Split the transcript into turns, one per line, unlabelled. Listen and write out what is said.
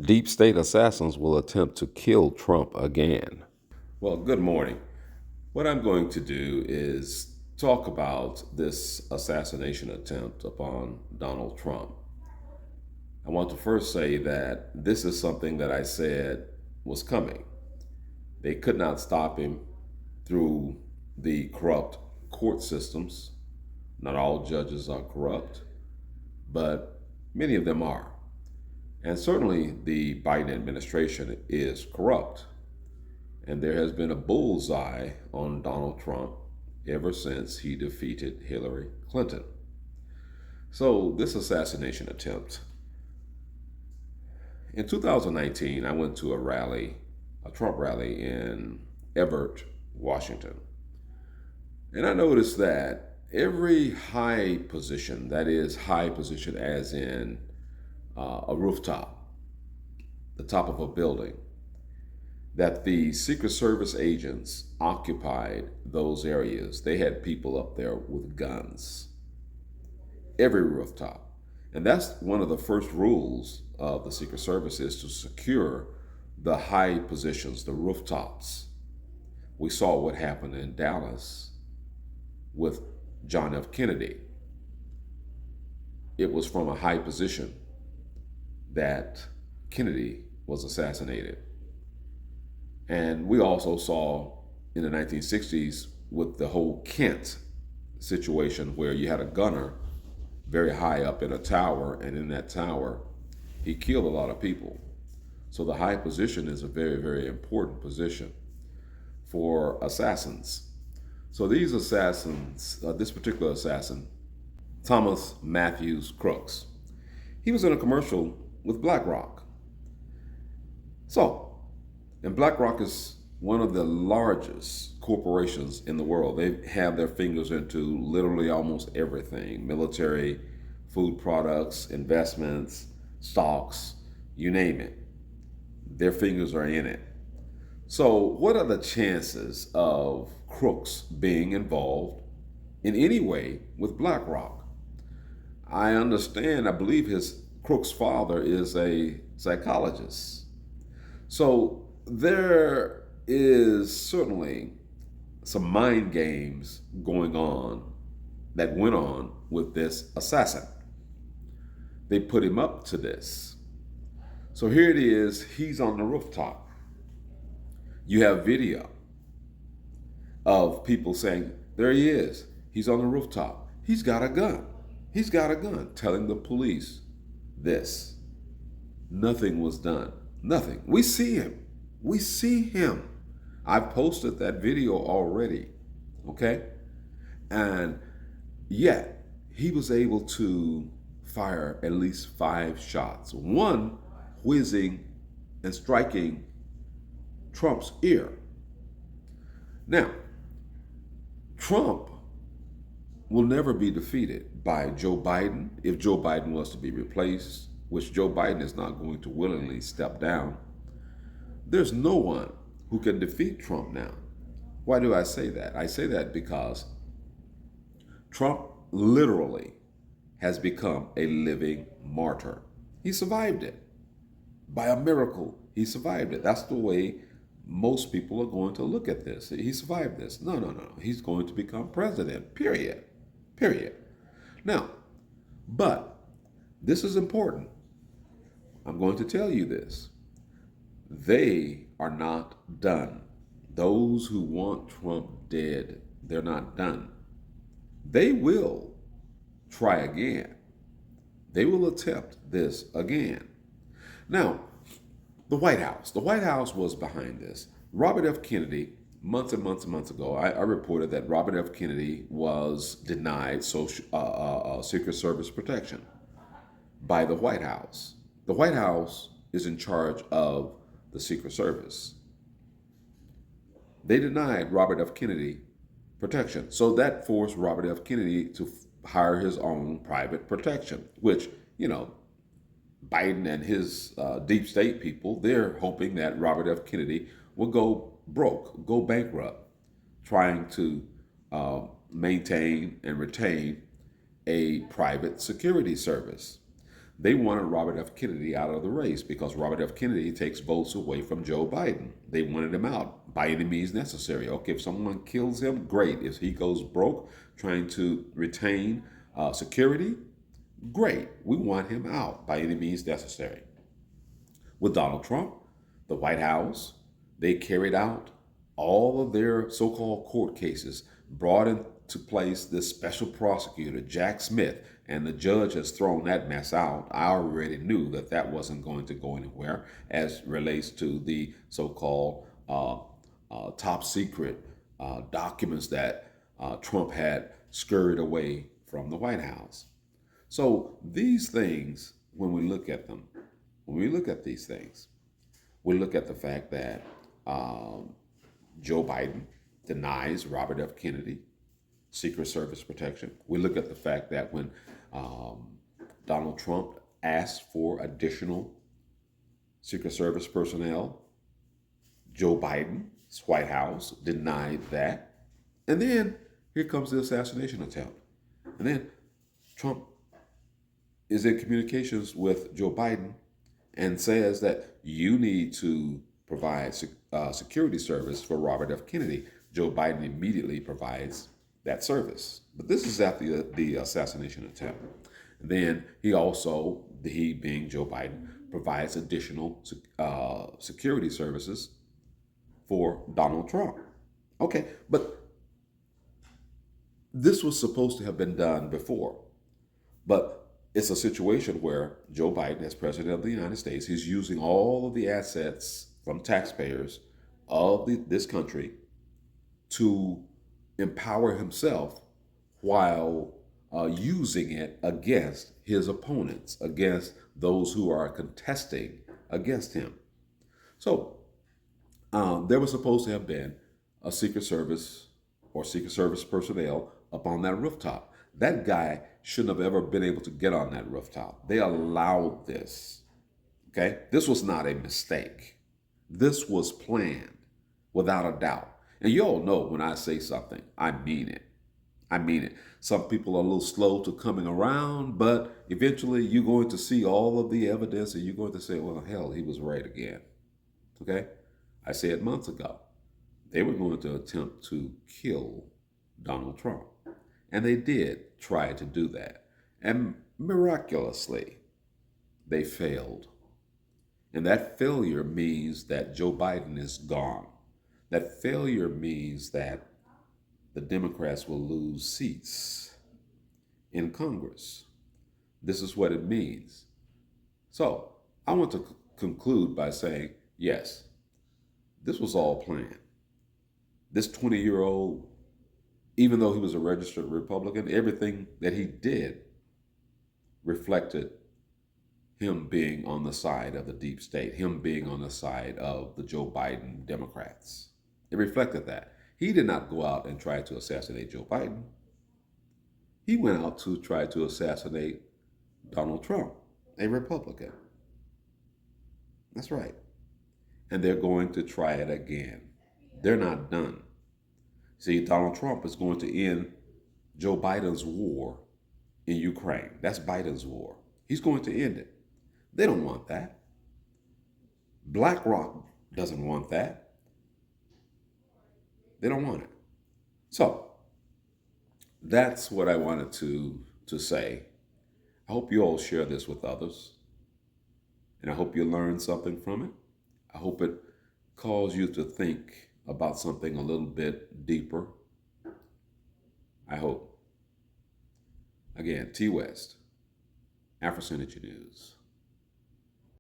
Deep state assassins will attempt to kill Trump again. Well, good morning. What I'm going to do is talk about this assassination attempt upon Donald Trump. I want to first say that this is something that I said was coming. They could not stop him through the corrupt court systems. Not all judges are corrupt, but many of them are. And certainly the Biden administration is corrupt. And there has been a bullseye on Donald Trump ever since he defeated Hillary Clinton. So, this assassination attempt. In 2019, I went to a Trump rally in Everett, Washington. And I noticed that every high position, that is, high position as in a rooftop, the top of a building, that the Secret Service agents occupied those areas. They had people up there with guns, every rooftop. And that's one of the first rules of the Secret Service is to secure the high positions, the rooftops. We saw what happened in Dallas with John F. Kennedy. It was from a high position that Kennedy was assassinated. And we also saw in the 1960s with the whole Kent situation where you had a gunner very high up in a tower, and in that tower, he killed a lot of people. So the high position is a very, very important position for assassins. So these assassins, this particular assassin, Thomas Matthews Crooks, he was in a commercial with BlackRock. And BlackRock is one of the largest corporations in the world. They have their fingers into literally almost everything: military, food products, investments, stocks, you name it. Their fingers are in it. So, what are the chances of Crooks being involved in any way with BlackRock? I understand, I believe his Crooks' father is a psychologist. So, there is certainly some mind games going on that went on with this assassin. They put him up to this. So here it is, he's on the rooftop. You have video of people saying, there he is, he's on the rooftop, he's got a gun, telling the police this. Nothing was done. Nothing. We see him. I've posted that video already. Okay? And yet, he was able to fire at least 5 shots, one whizzing and striking Trump's ear. Now, Trump will never be defeated by Joe Biden if Joe Biden was to be replaced, which Joe Biden is not going to willingly step down. There's no one who can defeat Trump now. Why do I say that? I say that because Trump literally has become a living martyr. He survived it. By a miracle, he survived it. That's the way most people are going to look at this. He survived this. No. He's going to become president, period. Now, but this is important. I'm going to tell you this. They are not done. Those who want Trump dead, they're not done. They will try again. They will attempt this again. Now, the White House. The White House was behind this. Robert F. Kennedy, months and months ago, I reported that Robert F. Kennedy was denied Secret Service protection by the White House. The White House is in charge of the Secret Service. They denied Robert F. Kennedy protection. So that forced Robert F. Kennedy to hire his own private protection, which, Biden and his deep state people, they're hoping that Robert F. Kennedy will go broke, go bankrupt, trying to maintain and retain a private security service. They wanted Robert F. Kennedy out of the race because Robert F. Kennedy takes votes away from Joe Biden. They wanted him out by any means necessary. Okay, if someone kills him, great. If he goes broke trying to retain security, great. We want him out by any means necessary. With Donald Trump, the White House, they carried out all of their so-called court cases, brought into place this special prosecutor, Jack Smith, and the judge has thrown that mess out. I already knew that that wasn't going to go anywhere as relates to the so-called top secret documents that Trump had scurried away from the White House. So these things, when we look at them, when we look at these things, we look at the fact that Joe Biden denies Robert F. Kennedy Secret Service protection. We look at the fact that when Donald Trump asked for additional Secret Service personnel, Joe Biden's White House denied that. And then here comes the assassination attempt. And then Trump is in communications with Joe Biden and says that you need to provide security service for Robert F. Kennedy. Joe Biden immediately provides that service. But this is after the assassination attempt. Then he being Joe Biden, provides additional security services for Donald Trump. Okay, but this was supposed to have been done before. But it's a situation where Joe Biden, as president of the United States, he's using all of the assets from taxpayers of this country to empower himself while using it against his opponents, against those who are contesting against him. So there was supposed to have been a Secret Service or Secret Service personnel up on that rooftop. That guy shouldn't have ever been able to get on that rooftop. They allowed this. Okay? This was not a mistake. This was planned without a doubt. And you all know when I say something, I mean it. I mean it. Some people are a little slow to coming around, but eventually you're going to see all of the evidence and you're going to say, well, hell, he was right again. Okay? I said months ago, they were going to attempt to kill Donald Trump. And they did try to do that. And miraculously, they failed. And that failure means that Joe Biden is gone. That failure means that the Democrats will lose seats in Congress. This is what it means. So I want to conclude by saying, yes, this was all planned. This 20-year-old, even though he was a registered Republican, everything that he did reflected him being on the side of the deep state, him being on the side of the Joe Biden Democrats. It reflected that. He did not go out and try to assassinate Joe Biden. He went out to try to assassinate Donald Trump, a Republican. That's right. And they're going to try it again. They're not done. See, Donald Trump is going to end Joe Biden's war in Ukraine. That's Biden's war. He's going to end it. They don't want that. BlackRock doesn't want that. They don't want it. So that's what I wanted to say. I hope you all share this with others. And I hope you learn something from it. I hope it calls you to think about something a little bit deeper. I hope. Again, T West, AfroSynergy News.